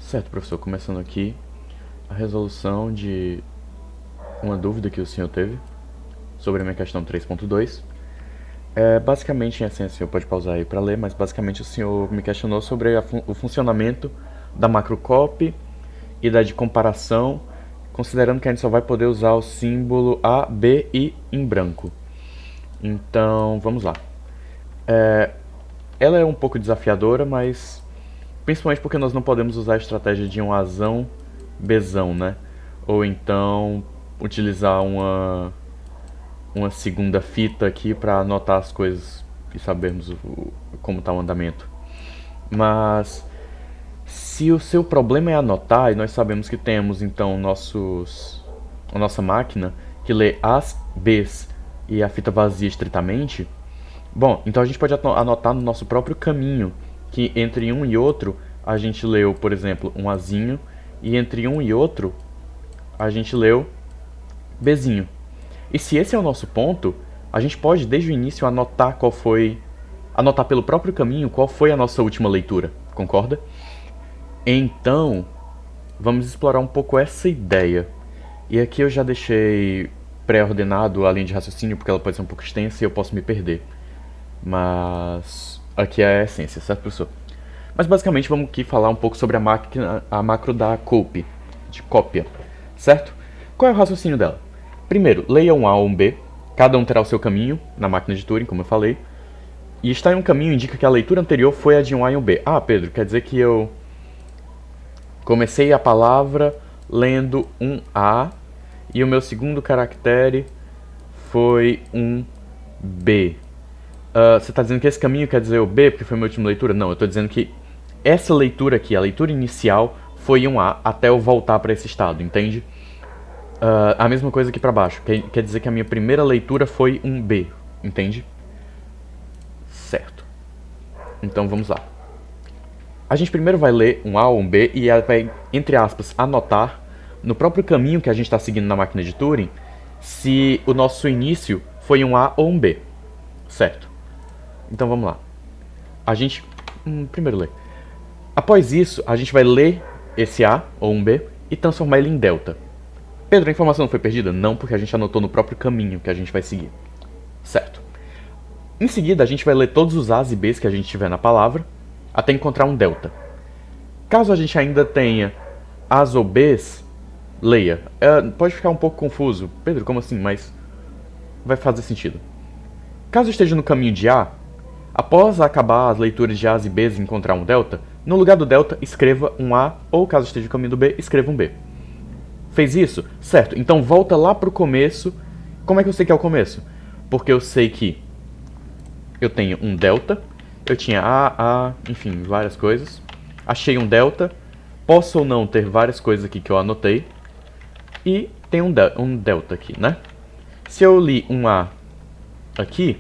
Certo, professor, começando aqui a resolução de uma dúvida que o senhor teve sobre a minha questão 3.2. Basicamente, em essência, o senhor pode pausar aí para ler, mas basicamente o senhor me questionou sobre o funcionamento da macrocopy e da de comparação, considerando que a gente só vai poder usar o símbolo A, B e em branco. Então, vamos lá. Ela é um pouco desafiadora, mas principalmente porque nós não podemos usar a estratégia de um Azão, Bzão, né? Ou então utilizar uma segunda fita aqui para anotar as coisas e sabermos como está o andamento. Mas se o seu problema é anotar, e nós sabemos que temos então a nossa máquina que lê as Bs e a fita vazia estritamente, bom, então a gente pode anotar no nosso próprio caminho que entre um e outro a gente leu, por exemplo, um Azinho, e entre um e outro a gente leu Bzinho. E se esse é o nosso ponto, a gente pode desde o início anotar pelo próprio caminho qual foi a nossa última leitura, concorda? Então, vamos explorar um pouco essa ideia. E aqui eu já deixei pré-ordenado a linha de raciocínio porque ela pode ser um pouco extensa e eu posso me perder. Mas aqui é a essência, certo, professor? Mas basicamente vamos aqui falar um pouco sobre a macro da copy, de cópia, certo? Qual é o raciocínio dela? Primeiro, leia um A ou um B, cada um terá o seu caminho na máquina de Turing, como eu falei, e estar em um caminho indica que a leitura anterior foi a de um A e um B. Ah, Pedro, quer dizer que eu comecei a palavra lendo um A e o meu segundo caractere foi um B. Você está dizendo que esse caminho quer dizer o B porque foi a minha última leitura? Não, eu estou dizendo que essa leitura aqui, a leitura inicial, foi um A até eu voltar para esse estado, entende? A mesma coisa aqui para baixo, quer dizer que a minha primeira leitura foi um B, entende? Certo. Então vamos lá. A gente primeiro vai ler um A ou um B e vai, entre aspas, anotar no próprio caminho que a gente está seguindo na máquina de Turing se o nosso início foi um A ou um B, certo? Então vamos lá. A gente primeiro ler. Após isso, a gente vai ler esse A ou um B e transformar ele em delta. Pedro, a informação não foi perdida? Não, porque a gente anotou no próprio caminho que a gente vai seguir. Certo. Em seguida, a gente vai ler todos os A's e B's que a gente tiver na palavra, até encontrar um delta. Caso a gente ainda tenha A's ou B's, leia. Pode ficar um pouco confuso. Pedro, como assim? Mas vai fazer sentido. Caso esteja no caminho de A, após acabar as leituras de A's e B's e encontrar um delta, no lugar do delta, escreva um A, ou caso esteja no caminho do B, escreva um B. Fez isso? Certo. Então volta lá pro começo. Como é que eu sei que é o começo? Porque eu sei que eu tenho um delta, eu tinha A, enfim, várias coisas. Achei um delta. Posso ou não ter várias coisas aqui que eu anotei. E tem um delta aqui, né? Se eu li um A aqui,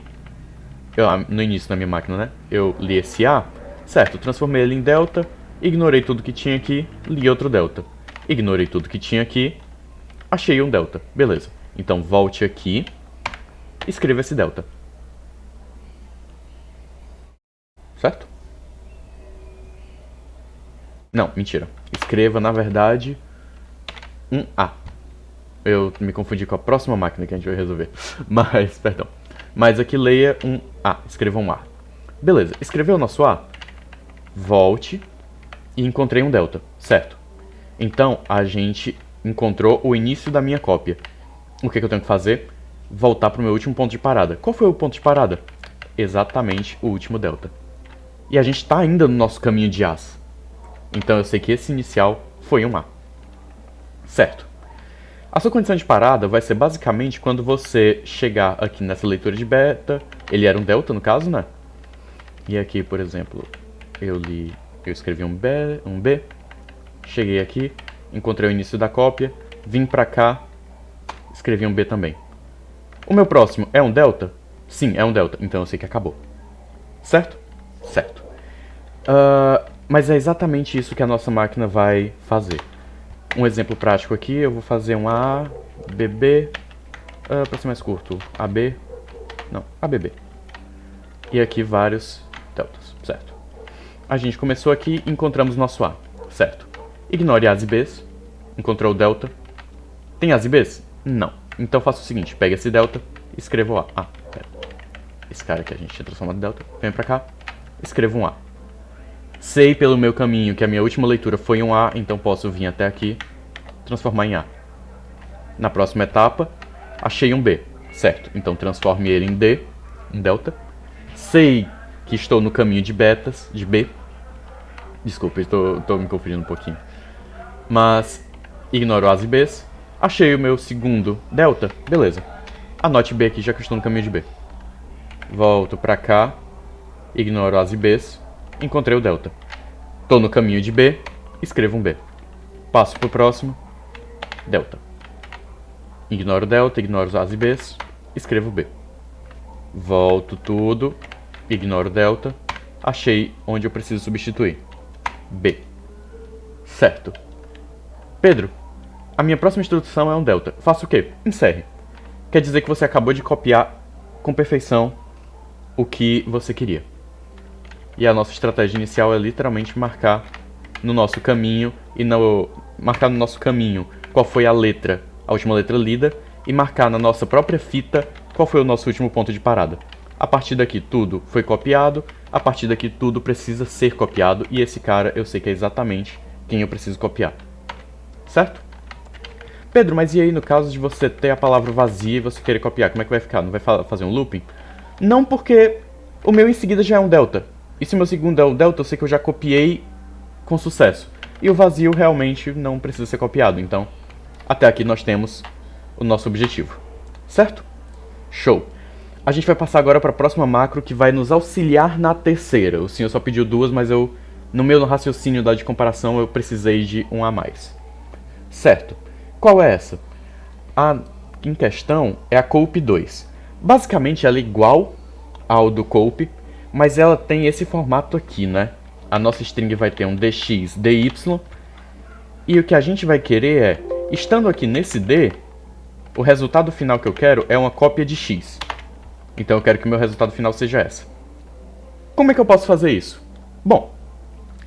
no início da minha máquina, né? Eu li esse A, certo, transformei ele em delta, ignorei tudo que tinha aqui, li outro delta. Ignorei tudo que tinha aqui, achei um delta. Beleza. Então volte aqui, escreva esse delta. Certo? Não, mentira. Escreva, na verdade, um A. Eu me confundi com a próxima máquina que a gente vai resolver. Mas, perdão. Mas aqui leia um A. Escreva um A. Beleza. Escreveu o nosso A? Volte e encontrei um delta. Certo. Então, a gente encontrou o início da minha cópia. O que eu tenho que fazer? Voltar para o meu último ponto de parada. Qual foi o ponto de parada? Exatamente o último delta. E a gente está ainda no nosso caminho de A's. Então eu sei que esse inicial foi um A. Certo. A sua condição de parada vai ser basicamente quando você chegar aqui nessa leitura de beta. Ele era um delta no caso, né? E aqui, por exemplo, eu escrevi um B. Cheguei aqui, encontrei o início da cópia, vim pra cá, escrevi um B também. O meu próximo é um delta? Sim, é um delta, então eu sei que acabou. Certo? Certo. Mas é exatamente isso que a nossa máquina vai fazer. Um exemplo prático aqui, eu vou fazer um A, BB, para ser mais curto, AB, não, ABB. E aqui vários deltas, certo? A gente começou aqui e encontramos nosso A, certo? Ignore As e Bs. Encontrou o delta. Tem As e Bs? Não. Então faça o seguinte, pega esse delta, escreva o A. Ah, pera. Esse cara que a gente tinha transformado em delta. Vem pra cá, escreva um A. Sei pelo meu caminho que a minha última leitura foi um A, então posso vir até aqui, transformar em A. Na próxima etapa, achei um B, certo? Então transforme ele em D, um delta. Sei que estou no caminho de betas, de B. Desculpa, estou me confundindo um pouquinho. Mas ignoro As e Bs. Achei o meu segundo delta, beleza. Anote B aqui, já que eu estou no caminho de B. Volto pra cá, ignoro As e Bs. Encontrei o delta. Estou no caminho de B, escrevo um B. Passo pro próximo, delta. Ignoro o delta, ignoro os As e Bs, escrevo B. Volto tudo, ignoro o delta, achei onde eu preciso substituir. B. Certo. Pedro, a minha próxima instrução é um delta. Faça o quê? Encerre. Quer dizer que você acabou de copiar com perfeição o que você queria. E a nossa estratégia inicial é literalmente marcar no nosso caminho marcar no nosso caminho qual foi a última letra lida, e marcar na nossa própria fita qual foi o nosso último ponto de parada. A partir daqui tudo foi copiado, a partir daqui tudo precisa ser copiado, e esse cara eu sei que é exatamente quem eu preciso copiar. Certo? Pedro, mas e aí no caso de você ter a palavra vazia e você querer copiar, como é que vai ficar? Não vai fazer um looping? Não, porque o meu em seguida já é um delta. E se o meu segundo é um delta, eu sei que eu já copiei com sucesso. E o vazio realmente não precisa ser copiado, então até aqui nós temos o nosso objetivo. Certo? Show! A gente vai passar agora para a próxima macro que vai nos auxiliar na terceira. O senhor só pediu duas, mas no meu raciocínio de comparação, eu precisei de um a mais. Certo. Qual é essa? A em questão é a Cope 2. Basicamente ela é igual ao do Cope, mas ela tem esse formato aqui, né? A nossa string vai ter um dx, dy, e o que a gente vai querer é, estando aqui nesse d, o resultado final que eu quero é uma cópia de x. Então eu quero que o meu resultado final seja essa. Como é que eu posso fazer isso? Bom,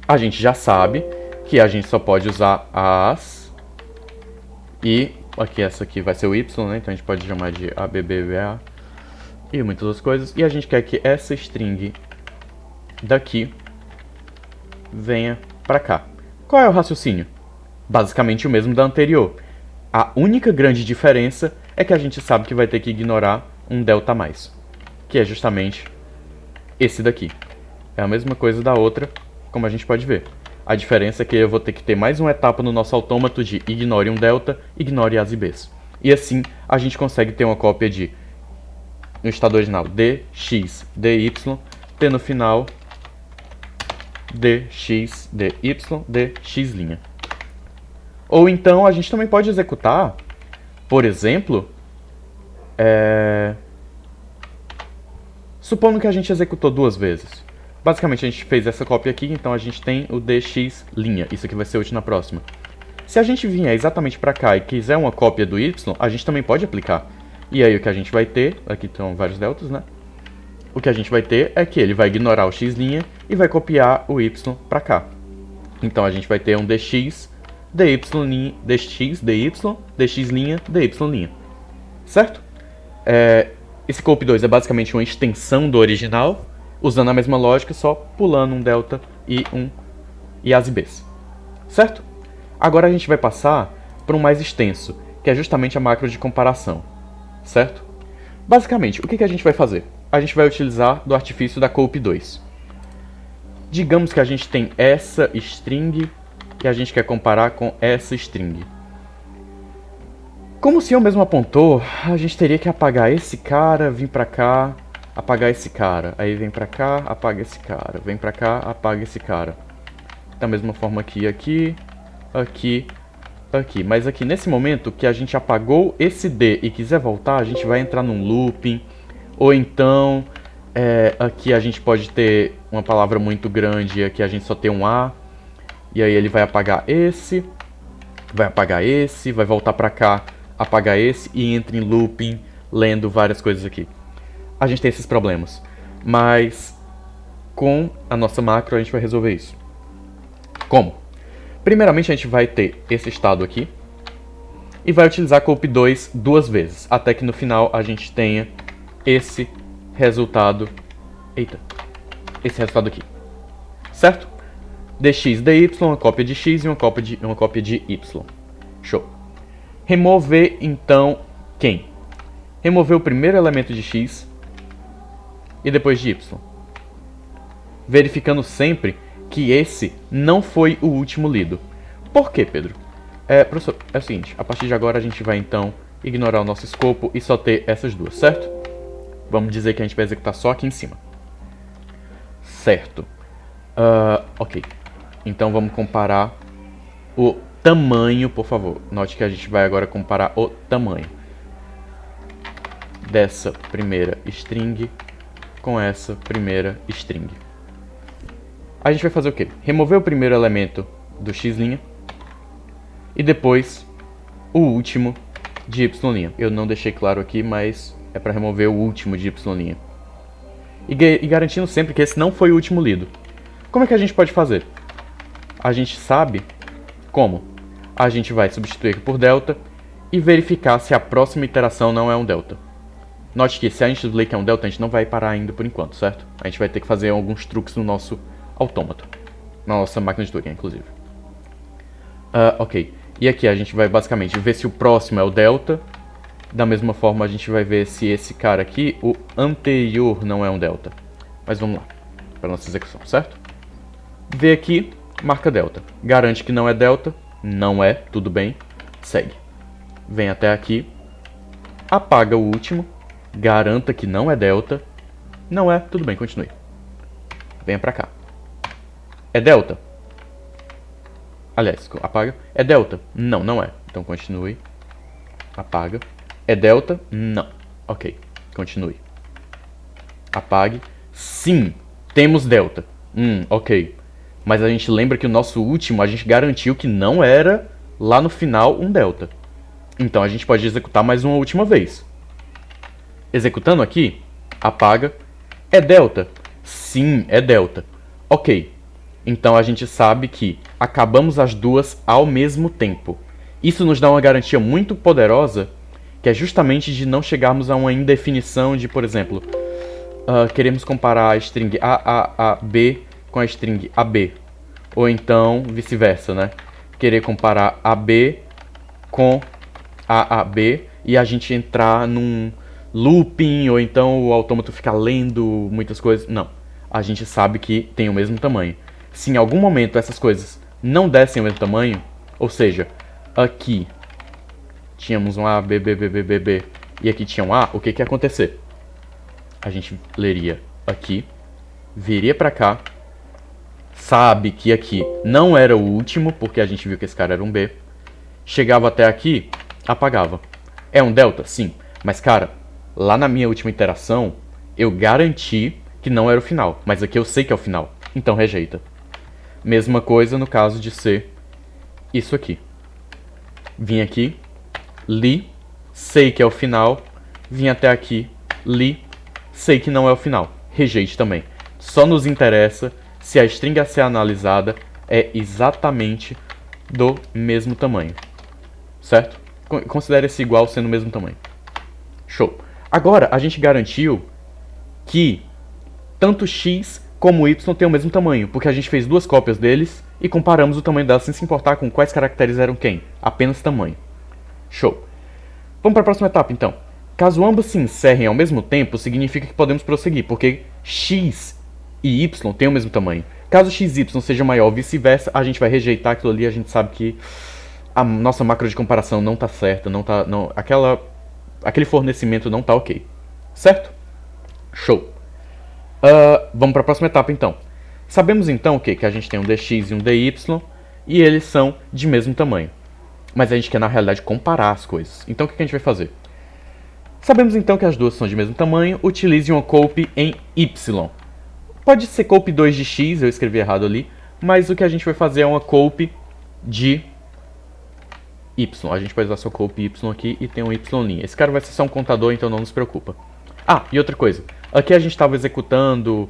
a gente já sabe que a gente só pode usar as, e aqui essa aqui vai ser o y, né? Então a gente pode chamar de ABBA e muitas outras coisas. E a gente quer que essa string daqui venha pra cá. Qual é o raciocínio? Basicamente o mesmo da anterior. A única grande diferença é que a gente sabe que vai ter que ignorar um delta a mais, que é justamente esse daqui. É a mesma coisa da outra, como a gente pode ver. A diferença é que eu vou ter que ter mais uma etapa no nosso autômato de ignore um delta, ignore As e Bs. E assim a gente consegue ter uma cópia de, no estado original, dx, dy, ter no final dx, dy, dx'. Ou então a gente também pode executar, por exemplo, supondo que a gente executou duas vezes. Basicamente a gente fez essa cópia aqui, então a gente tem o dx'. Isso aqui vai ser útil na próxima. Se a gente vier exatamente para cá e quiser uma cópia do y, a gente também pode aplicar. E aí o que a gente vai ter, aqui estão vários deltas, né? O que a gente vai ter é que ele vai ignorar o x' e vai copiar o y para cá. Então a gente vai ter um dx, dy, dx, dy, dx', dy'. Certo? Esse Cope 2 é basicamente uma extensão do original, usando a mesma lógica, só pulando um delta e As e Bs. Certo? Agora a gente vai passar para um mais extenso, que é justamente a macro de comparação. Certo? Basicamente, o que a gente vai fazer? A gente vai utilizar do artifício da Cope 2. Digamos que a gente tem essa string que a gente quer comparar com essa string. Como o senhor mesmo apontou, a gente teria que apagar esse cara, vir pra cá, apagar esse cara. Aí vem pra cá, apaga esse cara. Vem pra cá, apaga esse cara. Da mesma forma aqui, aqui. Mas aqui, nesse momento que a gente apagou esse D e quiser voltar, a gente vai entrar num looping. Ou então, aqui a gente pode ter uma palavra muito grande, aqui a gente só tem um A. E aí ele vai apagar esse, vai voltar pra cá, apagar esse e entra em looping, lendo várias coisas aqui. A gente tem esses problemas, mas com a nossa macro a gente vai resolver isso. Como? Primeiramente a gente vai ter esse estado aqui e vai utilizar cope 2 duas vezes, até que no final a gente tenha esse resultado, esse resultado aqui, certo? dx, dy, uma cópia de x e uma cópia de y. Show. Remover então quem? Remover o primeiro elemento de x e depois de y. Verificando sempre que esse não foi o último lido. Por quê, Pedro? Professor, é o seguinte, a partir de agora a gente vai então ignorar o nosso escopo e só ter essas duas, certo? Vamos dizer que a gente vai executar só aqui em cima. Certo. Ok. Então vamos comparar o tamanho, por favor. Note que a gente vai agora comparar o tamanho dessa primeira string com essa primeira string. A gente vai fazer o quê? Remover o primeiro elemento do x' e depois o último de y'. Eu não deixei claro aqui, mas é para remover o último de y'. E garantindo sempre que esse não foi o último lido. Como é que a gente pode fazer? A gente sabe como. A gente vai substituir aqui por delta e verificar se a próxima iteração não é um delta. Note que se a gente ler que é um delta, a gente não vai parar ainda por enquanto, certo? A gente vai ter que fazer alguns truques no nosso autômato. Na nossa máquina de Turing, inclusive. Ok. E aqui a gente vai basicamente ver se o próximo é o delta. Da mesma forma a gente vai ver se esse cara aqui, o anterior, não é um delta. Mas vamos lá, para nossa execução, certo? Vê aqui, marca delta. Garante que não é delta. Não é, tudo bem. Segue. Vem até aqui. Apaga o último. Garanta que não é delta. Não é, tudo bem, continue. Venha pra cá. É delta? Aliás, apaga. É delta? Não, não é. Então continue. Apaga. É delta? Não. Ok, continue. Apague. Sim, temos delta. Ok. Mas a gente lembra que o nosso último, a gente garantiu que não era, lá no final, um delta. Então a gente pode executar mais uma última vez. Executando aqui, apaga. É delta? Sim, é delta. Ok. Então a gente sabe que acabamos as duas ao mesmo tempo. Isso nos dá uma garantia muito poderosa, que é justamente de não chegarmos a uma indefinição de, por exemplo, queremos comparar a string AAAB com a string AB. Ou então vice-versa, né? Querer comparar AB com AAB e a gente entrar num looping, ou então o autômato ficar lendo muitas coisas. Não. A gente sabe que tem o mesmo tamanho. Se em algum momento essas coisas não dessem o mesmo tamanho, ou seja, aqui tínhamos um A, B, B, B, B, B, B, e aqui tinha um A, o que que ia acontecer? A gente leria aqui, viria pra cá, sabe que aqui não era o último, porque a gente viu que esse cara era um B, chegava até aqui, apagava. É um delta? Sim. Mas, cara, lá na minha última iteração, eu garanti que não era o final, mas aqui eu sei que é o final, então rejeita. Mesma coisa no caso de ser isso aqui. Vim aqui, li, sei que é o final, vim até aqui, li, sei que não é o final, rejeite também. Só nos interessa se a string a ser analisada é exatamente do mesmo tamanho, certo? Considere esse igual sendo o mesmo tamanho. Show. Agora, a gente garantiu que tanto x como y têm o mesmo tamanho, porque a gente fez duas cópias deles e comparamos o tamanho delas sem se importar com quais caracteres eram quem, apenas tamanho. Show. Vamos para a próxima etapa, então. Caso ambos se encerrem ao mesmo tempo, significa que podemos prosseguir, porque x e y têm o mesmo tamanho. Caso x e y seja maior ou vice-versa, a gente vai rejeitar aquilo ali, a gente sabe que a nossa macro de comparação não está certa, aquele fornecimento não está ok. Certo? Show. Vamos para a próxima etapa, então. Sabemos, então, o quê? Que a gente tem um dx e um dy, e eles são de mesmo tamanho. Mas a gente quer, na realidade, comparar as coisas. Então, o que a gente vai fazer? Sabemos, então, que as duas são de mesmo tamanho. Utilize uma cope em y. Pode ser cope 2 de x, eu escrevi errado ali. Mas o que a gente vai fazer é uma cope de y. A gente pode usar só cope y aqui e tem um y'. Esse cara vai ser só um contador, então não nos preocupa. Ah, e outra coisa. Aqui a gente estava executando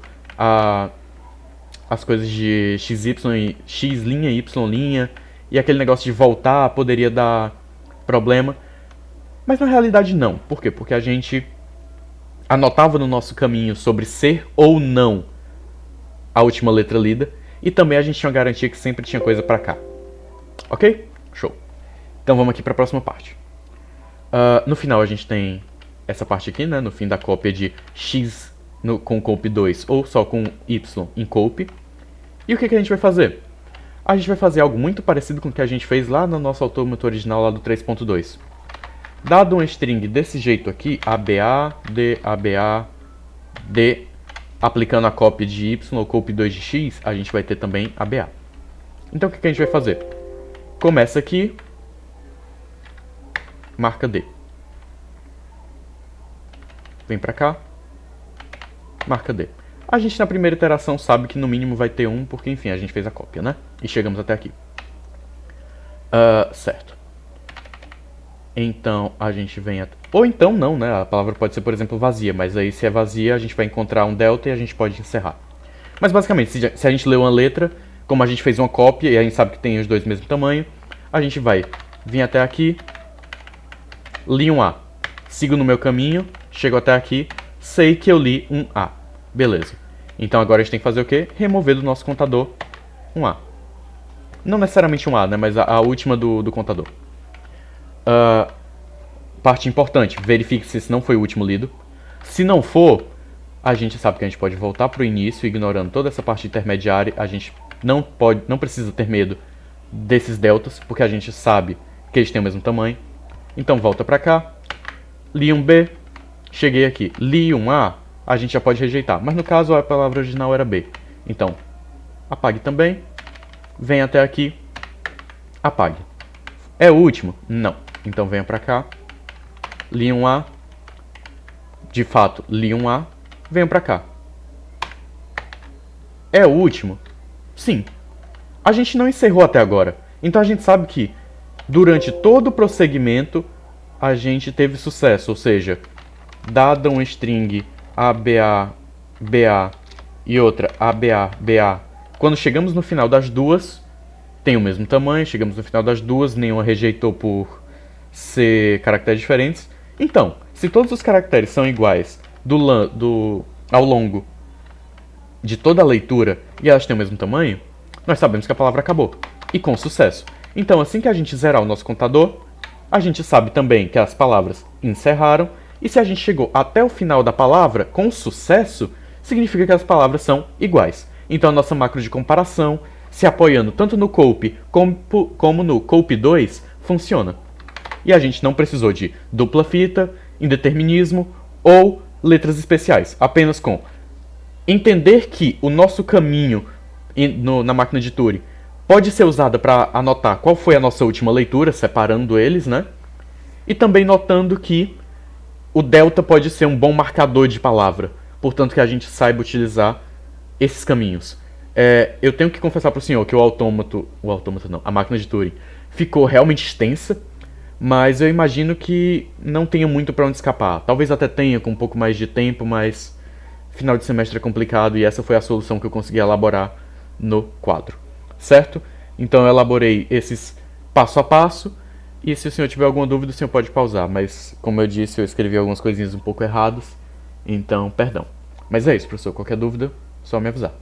as coisas de XY e X', Y', e aquele negócio de voltar poderia dar problema. Mas na realidade não. Por quê? Porque a gente anotava no nosso caminho sobre ser ou não a última letra lida, e também a gente tinha uma garantia que sempre tinha coisa pra cá. Ok? Show. Então vamos aqui para a próxima parte. No final a gente tem essa parte aqui, né? No fim da cópia de X com cope 2 ou só com Y em cope. E o que a gente vai fazer? A gente vai fazer algo muito parecido com o que a gente fez lá no nosso autômato original lá do 3.2. Dado um string desse jeito aqui, ABA, D, ABA, D, aplicando a cópia de Y ou cope 2 de X, a gente vai ter também ABA. Então o que a gente vai fazer? Começa aqui, marca D. Vem pra cá, marca D. A gente na primeira iteração sabe que no mínimo vai ter 1, porque enfim, a gente fez a cópia, né? E chegamos até aqui. Certo. Então a gente vem até... Ou então não, né? A palavra pode ser, por exemplo, vazia, mas aí se é vazia a gente vai encontrar um delta e a gente pode encerrar. Mas basicamente, se a gente lê uma letra, como a gente fez uma cópia e a gente sabe que tem os dois do mesmo tamanho, a gente vai vir até aqui, li um A, sigo no meu caminho, chego até aqui, sei que eu li um A. Beleza. Então agora a gente tem que fazer o quê? Remover do nosso contador um A. Não necessariamente um A, né? Mas a última do contador. Parte importante, verifique se esse não foi o último lido. Se não for, a gente sabe que a gente pode voltar para o início, ignorando toda essa parte intermediária. A gente não precisa ter medo desses deltas, porque a gente sabe que eles têm o mesmo tamanho. Então volta para cá, li um B, cheguei aqui, li um A, a gente já pode rejeitar. Mas no caso a palavra original era B. Então, apague também, vem até aqui, apague. É o último? Não. Então venha para cá, li um A, de fato li um A, venha para cá. É o último? Sim. A gente não encerrou até agora. Então a gente sabe que durante todo o prosseguimento a gente teve sucesso. Ou seja, dada um string ABA, BA e outra ABA, BA, quando chegamos no final das duas, tem o mesmo tamanho, chegamos no final das duas, nenhuma rejeitou por ser caracteres diferentes. Então, se todos os caracteres são iguais ao longo de toda a leitura e elas têm o mesmo tamanho, nós sabemos que a palavra acabou. E com sucesso. Então, assim que a gente zerar o nosso contador, a gente sabe também que as palavras encerraram. E se a gente chegou até o final da palavra com sucesso, significa que as palavras são iguais. Então, a nossa macro de comparação, se apoiando tanto no cope como no cope 2, funciona. E a gente não precisou de dupla fita, indeterminismo ou letras especiais. Apenas com entender que o nosso caminho na máquina de Turing pode ser usada para anotar qual foi a nossa última leitura, separando eles, né? E também notando que o delta pode ser um bom marcador de palavra, portanto que a gente saiba utilizar esses caminhos. Eu tenho que confessar para o senhor que a máquina de Turing ficou realmente extensa, mas eu imagino que não tenha muito para onde escapar. Talvez até tenha com um pouco mais de tempo, mas final de semestre é complicado e essa foi a solução que eu consegui elaborar no quadro. Certo? Então eu elaborei esses passo a passo e se o senhor tiver alguma dúvida o senhor pode pausar, mas como eu disse eu escrevi algumas coisinhas um pouco erradas, então perdão. Mas é isso, professor, qualquer dúvida, só me avisar.